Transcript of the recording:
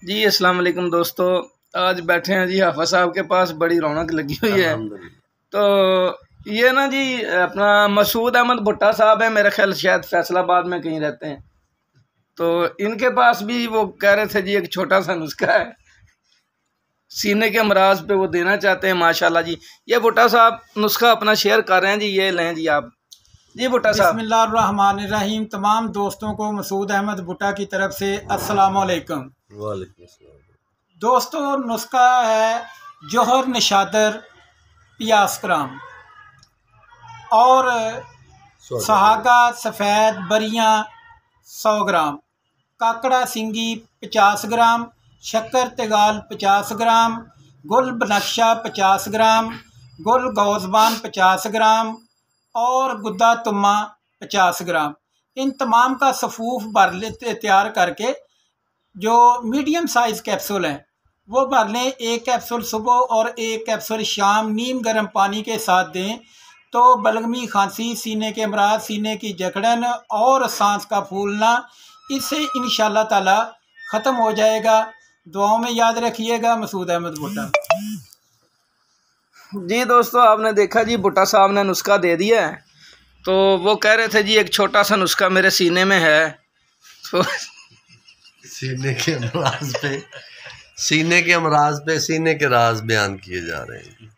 जी अस्सलाम वालेकुम दोस्तों। आज बैठे हैं जी हाफा साहब के पास, बड़ी रौनक लगी हुई है। तो ये ना जी अपना मसूद अहमद भुट्टा साहब है, मेरा ख्याल शायद फैसलाबाद में कहीं रहते हैं। तो इनके पास भी वो कह रहे थे जी एक छोटा सा नुस्खा है सीने के अमराज पे, वो देना चाहते हैं। माशाल्लाह जी, ये भुट्टा साहब नुस्खा अपना शेयर कर रहे हैं जी, ये लें जी आप। जी भुट्टा साहब। बिस्मिल्लाहिर्रहमानिर्रहीम। तमाम दोस्तों को मसूद अहमद भुट्टा की तरफ से अस्सलाम वालेकुम। दोस्तों, नुस्खा है जोहर निशादर 50 ग्राम और सहागा सफ़ेद बरियाँ 100 ग्राम, काकड़ा सिंगी 50 ग्राम, शक्कर तेगाल 50 ग्राम, गुल बनक्शा 50 ग्राम, गुल गौज़बान 50 ग्राम और गुद्दा तुम्मा 50 ग्राम। इन तमाम का सफूफ भर लेते तैयार करके जो मीडियम साइज़ कैप्सूल हैं वो भर लें। एक कैप्सूल सुबह और एक कैप्सूल शाम नीम गर्म पानी के साथ दें तो बलगमी खांसी, सीने के अमराज, सीने की जकड़न और सांस का फूलना इससे इंशाल्लाह ताला ख़त्म हो जाएगा। दुआओं में याद रखिएगा। मसूद अहमद भुट्टा। जी दोस्तों, आपने देखा जी भुट्टा साहब ने नुस्खा दे दिया है। तो वो कह रहे थे जी एक छोटा सा नुस्खा मेरे सीने में है। तो सीने के अमराज पे सीने के राज बयान किए जा रहे हैं।